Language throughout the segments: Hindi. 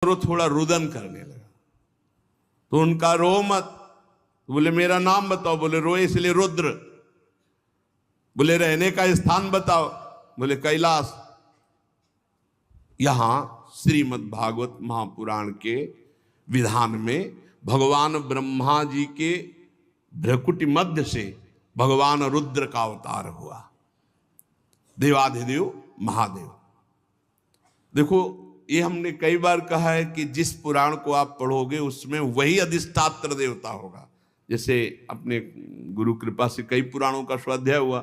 और वो थोड़ा रुदन करने लगा। तो उनका रो मत, बोले मेरा नाम बताओ, बोले रोए इसलिए रुद्र। बोले रहने का स्थान बताओ, बोले कैलाश। यहां श्रीमद् भागवत महापुराण के विधान में भगवान ब्रह्मा जी के भ्रकुटी मध्य से भगवान रुद्र का अवतार हुआ, देवाधिदेव महादेव। देखो, ये हमने कई बार कहा है कि जिस पुराण को आप पढ़ोगे उसमें वही अधिष्ठात्र देवता होगा। जैसे अपने गुरु कृपा से कई पुराणों का स्वाध्याय हुआ,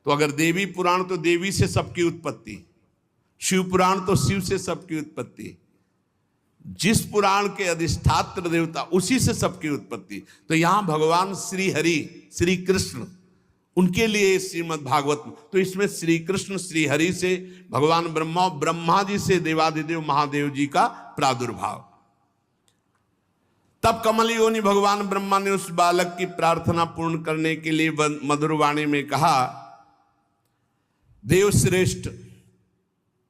तो अगर देवी पुराण तो देवी से सबकी उत्पत्ति, शिव पुराण तो शिव से सबकी उत्पत्ति, जिस पुराण के अधिष्ठात्र देवता उसी से सबकी उत्पत्ति। तो यहां भगवान श्री हरि, श्री कृष्ण, उनके लिए श्रीमद् भागवत, तो इसमें श्री कृष्ण श्री हरि से भगवान ब्रह्मा, ब्रह्मा जी से देवाधिदेव महादेव जी का प्रादुर्भाव। तब कमल योनि भगवान ब्रह्मा ने उस बालक की प्रार्थना पूर्ण करने के लिए मधुर वाणी में कहा, देव श्रेष्ठ,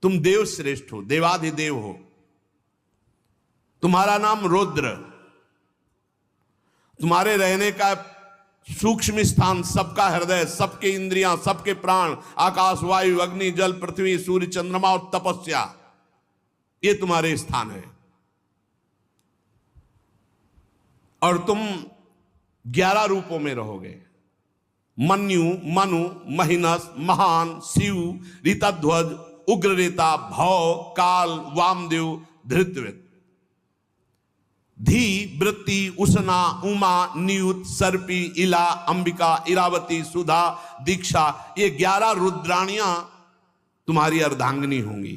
तुम देव श्रेष्ठ हो, देवाधिदेव हो, तुम्हारा नाम रुद्र, तुम्हारे रहने का सूक्ष्म स्थान, सबका हृदय, सबके इंद्रियां, सबके प्राण, आकाश, वायु, अग्नि, जल, पृथ्वी, सूर्य, चंद्रमा और तपस्या, ये तुम्हारे स्थान है। और तुम 11 रूपों में रहोगे, मन्यु, मनु, महिनस, महान, शिव, ऋतध्वज, उग्ररेता, भव, काल, वामदेव, धृतव्रत, धी, वृत्ति, उषना, उमा, नियुत, सर्पी, इला, अंबिका, इरावती, सुधा, दीक्षा, ये 11 रुद्राणियां तुम्हारी अर्धांगिनी होंगी।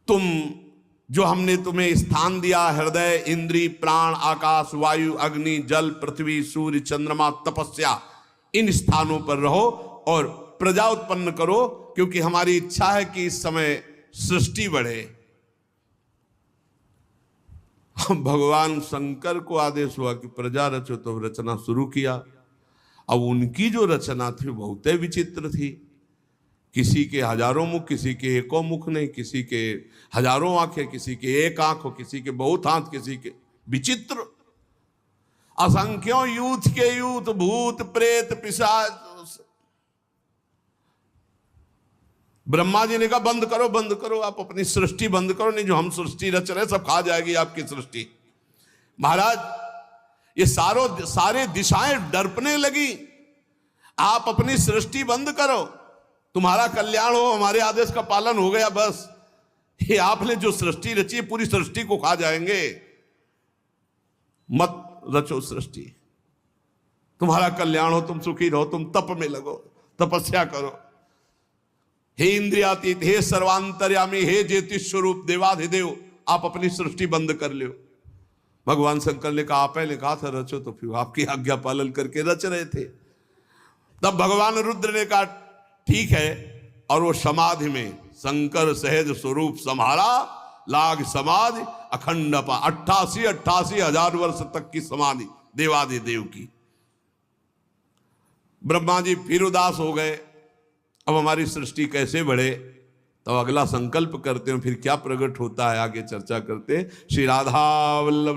तुम, जो हमने तुम्हें स्थान दिया, हृदय, इंद्री, प्राण, आकाश, वायु, अग्नि, जल, पृथ्वी, सूर्य, चंद्रमा, तपस्या, इन स्थानों पर रहो और प्रजा उत्पन्न करो, क्योंकि हमारी इच्छा है कि इस समय सृष्टि बढ़े। भगवान शंकर को आदेश हुआ कि प्रजा रचो, तो रचना शुरू किया। अब उनकी जो रचना थी बहुत विचित्र थी, किसी के हजारों मुख, किसी के एको मुख नहीं, किसी के हजारों आंखें, किसी के एक आंख हो, किसी के बहुत हाथ, किसी के विचित्र, असंख्यों यूथ के यूथ, भूत प्रेत पिशाच। ब्रह्मा जी ने कहा बंद करो, बंद करो, आप अपनी सृष्टि बंद करो, नहीं जो हम सृष्टि रच रहे सब खा जाएगी आपकी सृष्टि। महाराज, ये सारे दिशाएं डरपने लगी, आप अपनी सृष्टि बंद करो, तुम्हारा कल्याण हो, हमारे आदेश का पालन हो गया, बस। ये आपने जो सृष्टि रची है पूरी सृष्टि को खा जाएंगे, मत रचो सृष्टि, तुम्हारा कल्याण हो, तुम सुखी रहो, तुम तप में लगो, तपस्या करो। हे इंद्रियातीत, हे सर्वांतर्यामी, हे ज्योतिष स्वरूप देवाधिदेव, आप अपनी सृष्टि बंद कर लो। भगवान शंकर ने कहा, आप पहले कहा था रचो, तो फिर आपकी आज्ञा पालन करके रच रहे थे। तब भगवान रुद्र ने कहा ठीक है, और वो समाधि में शंकर सहज स्वरूप सम्हारा, लाग समाधि अखंड 88 हजार वर्ष तक की समाधि देवाधिदेव की। ब्रह्मा जी फिर उदास हो गए, अब हमारी सृष्टि कैसे बढ़े। तो अगला संकल्प करते हैं, फिर क्या प्रकट होता है आगे चर्चा करते हैं। श्री राधा वल्लभ